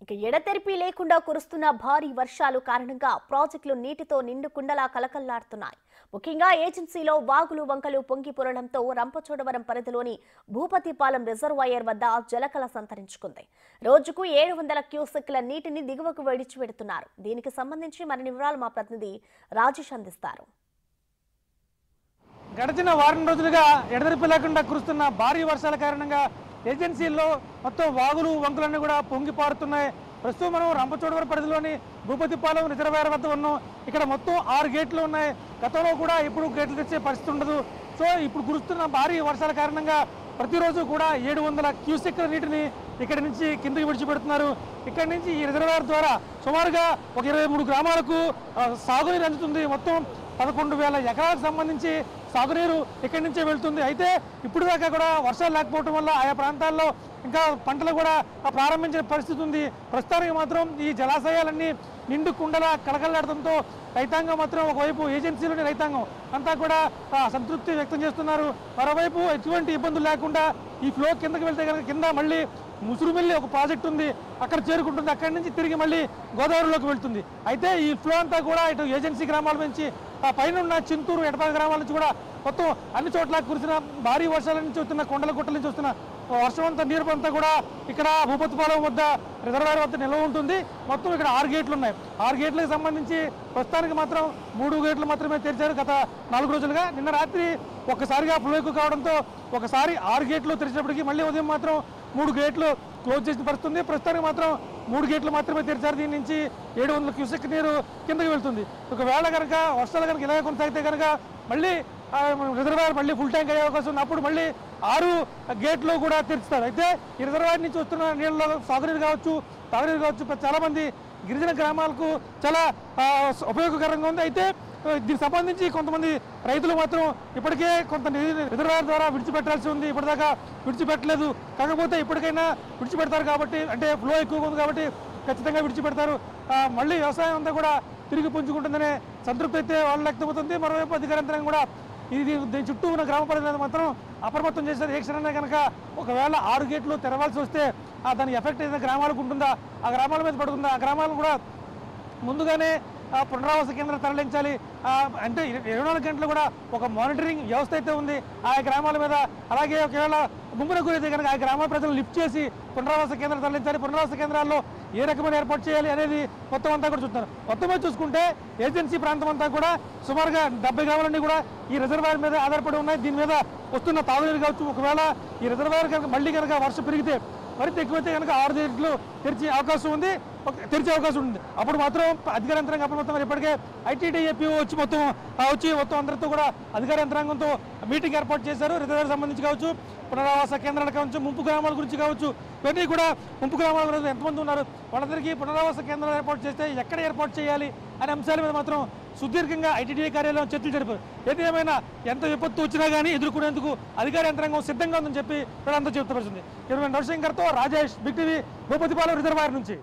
ఇక ఎడతెరిపి లేకుండా కురుస్తున్న భారీ వర్షాలు కారణంగా ప్రాజెక్టులు నీటితో నిండు కుండలా కలకల్లాడుతున్నాయి. ముఖ్యంగా ఏజెన్సీలో వాగులు వంకలు పొంగి పొరడంతో రంపచోడవరం పరిధిలోని భూపతిపాలెం రిజర్వాయర్ వద్ద జలకళ సంతరించుకుంది. రోజుకు 700 క్యూసెక్ల నీటిని దిగువకు విడిచిపెడుతున్నారు. దీనికి సంబంధించి మరిన్ని వివరాలు మా ప్రతినిధి రాజేష్ అందిస్తారు. గడిచిన వారం రోజులుగా ఎడతెరిపి లేకుండా కురుస్తున్న భారీ వర్షాల కారణంగా ఏజెన్సీల్లో మొత్తం వాగులు వంకులన్నీ కూడా పొంగి పారుతున్నాయి. ప్రస్తుతం మనం రంపచోడవరం పరిధిలోని భూపతిపాలెం రిజర్వాయర్ వద్ద ఉన్నాం. ఇక్కడ మొత్తం 6 గేట్లు ఉన్నాయి. గతంలో కూడా ఇప్పుడు గేట్లు తెచ్చే పరిస్థితి ఉండదు. సో ఇప్పుడు కురుస్తున్న భారీ వర్షాల కారణంగా ప్రతిరోజు కూడా 700 క్యూసెక్ల నీటిని ఇక్కడి నుంచి కిందకి విడిచిపెడుతున్నారు. ఇక్కడి నుంచి ఈ రిజర్వాయర్ ద్వారా సుమారుగా ఒక 23 గ్రామాలకు సాగునీరు అందుతుంది. మొత్తం 11,000 ఎకరాలకు సంబంధించి సాగునీరు ఇక్కడి నుంచే వెళ్తుంది. అయితే ఇప్పుడు దాకా కూడా వర్షాలు లేకపోవడం వల్ల ఆయా ప్రాంతాల్లో ఇంకా పంటలు కూడా ప్రారంభించిన పరిస్థితి ఉంది. ప్రస్తుతానికి మాత్రం ఈ జలాశయాలన్నీ నిండు కుండలా కలకలాడటంతో రైతాంగం మాత్రం ఒకవైపు ఏజెన్సీలోని రైతాంగం అంతా కూడా సంతృప్తి వ్యక్తం చేస్తున్నారు. మరోవైపు ఎటువంటి ఇబ్బందులు లేకుండా ఈ ఫ్లో కిందకి వెళ్తే కనుక కింద మళ్ళీ ముసురుమిల్లి ఒక ప్రాజెక్ట్ ఉంది, అక్కడ చేరుకుంటుంది. అక్కడి నుంచి తిరిగి మళ్ళీ గోదావరిలోకి వెళ్తుంది. అయితే ఈ ఫ్లో అంతా కూడా ఇటు ఏజెన్సీ గ్రామాల నుంచి పైన ఉన్న చింతూరు ఎడపాక గ్రామాల నుంచి కూడా మొత్తం అన్ని చోట్ల కురిసిన భారీ వర్షాల నుంచి వస్తున్న కొండల గుట్టల నుంచి వస్తున్న వర్షం అంతా నీరు అంతా కూడా ఇక్కడ భూపతిపాలెం వద్ద రిజర్వాయర్ వద్ద నిల్వ ఉంటుంది. మొత్తం ఇక్కడ 6 గేట్లు ఉన్నాయి. 6 గేట్లకు సంబంధించి ప్రస్తుతానికి మాత్రం 3 గేట్లు మాత్రమే తెరిచారు గత 4 రోజులుగా. నిన్న రాత్రి ఒక్కసారిగా ఫ్లో ఎక్కువ కావడంతో ఒకసారి 6 గేట్లు తెరిచినప్పటికీ మళ్ళీ ఉదయం మాత్రం 3 గేట్లు క్లోజ్ చేసిన పరిస్థితుంది. ప్రస్తుతానికి మాత్రం 3 గేట్లు మాత్రమే తెరిచారు. దీని నుంచి 700 క్యూసెక్ నీరు కిందకి వెళ్తుంది. ఒకవేళ కనుక వర్షాలు కనుక ఇలాగే కొనసాగితే కనుక మళ్ళీ రిజర్వాయర్ మళ్ళీ ఫుల్ ట్యాంక్ అయ్యే అవకాశం ఉంది. అప్పుడు మళ్ళీ 6 గేట్లు కూడా తెరుస్తారు. అయితే ఈ రిజర్వాయర్ నుంచి వస్తున్న నీళ్ళలో సాగునీరు కావచ్చు, తాగునీరు కావచ్చు, చాలామంది గిరిజన గ్రామాలకు చాలా ఉపయోగకరంగా ఉంది. అయితే దీనికి సంబంధించి కొంతమంది రైతులు మాత్రం ఇప్పటికే కొంత రిజర్వాయర్ ద్వారా విడిచిపెట్టాల్సి ఉంది. ఇప్పటిదాకా విడిచిపెట్టలేదు. కాకపోతే ఇప్పటికైనా విడిచిపెడతారు కాబట్టి, అంటే ఫ్లో ఎక్కువగా ఉంది కాబట్టి ఖచ్చితంగా విడిచిపెడతారు. మళ్ళీ వ్యవసాయం అంతా కూడా తిరిగి పుంజుకుంటుందనే సంతృప్తి అయితే వాళ్ళు వ్యక్తమవుతుంది. మరోవైపు అధికార యంత్రాంగం కూడా దీని చుట్టూ ఉన్న గ్రామ ప్రజలను మాత్రం అప్రమత్తం చేశారు. ఏ క్షణంగా కనుక ఒకవేళ 6 గేట్లు తెరవాల్సి వస్తే దాని ఎఫెక్ట్ ఏదైనా గ్రామాలకు ఉంటుందా, ఆ గ్రామాల మీద పడుతుందా, ఆ గ్రామాలను కూడా ముందుగానే పునరావాస కేంద్రం తరలించాలి. అంటే 24 గంటలు కూడా ఒక మానిటరింగ్ వ్యవస్థ అయితే ఉంది ఆయా గ్రామాల మీద. అలాగే ఒకవేళ గుంపున గురైతే కనుక ఆ గ్రామ ప్రజలు లిఫ్ట్ చేసి పునరావాస కేంద్రం తరలించాలి. పునరావాస కేంద్రాల్లో ఏ రకమైన ఏర్పాటు చేయాలి అనేది మొత్తం అంతా కూడా చూస్తున్నారు. మొత్తం మీద చూసుకుంటే ఏజెన్సీ ప్రాంతం అంతా కూడా సుమారుగా 70 గ్రామాలన్నీ కూడా ఈ రిజర్వాయర్ మీద ఆధారపడి ఉన్నాయి. దీని మీద వస్తున్న తాగునీరు కావచ్చు. ఒకవేళ ఈ రిజర్వాయర్ కనుక మళ్ళీ కనుక వర్షం పెరిగితే మరింత ఎక్కువైతే కనుక 6 గేట్లు తెరిచే అవకాశం ఉంది. అప్పుడు మాత్రం అధికార యంత్రాంగం అప్రమత్తం. ఇప్పటికే ఐటీడీఏపీ వచ్చి మొత్తం అందరితో కూడా అధికార యంత్రాంగంతో మీటింగ్ ఏర్పాటు చేశారు. రిజర్వాయర్ సంబంధించి కావచ్చు, పునరావాస కేంద్రాలు కావచ్చు, ముంపు గ్రామాల గురించి కావచ్చు, ఇవన్నీ కూడా ముంపు గ్రామాల ఎంతమంది ఉన్నారు, వాళ్ళందరికీ పునరావాస కేంద్రాలు ఏర్పాటు చేస్తే ఎక్కడ ఏర్పాటు చేయాలి అనే అంశాల మీద మాత్రం సుదీర్ఘంగా ఐటీడీఏ కార్యాలయం చర్చలు జరిపారు. ఏది ఏమైనా ఎంత విపత్తు వచ్చినా కానీ ఎదుర్కొనేందుకు అధికార యంత్రాంగం సిద్ధంగా ఉందని చెప్పి వీళ్ళంతా చెప్తూ పరిస్థితుంది. నరసింకర్తో Rajesh, big TV, Bhupathipalem reservoir నుంచి.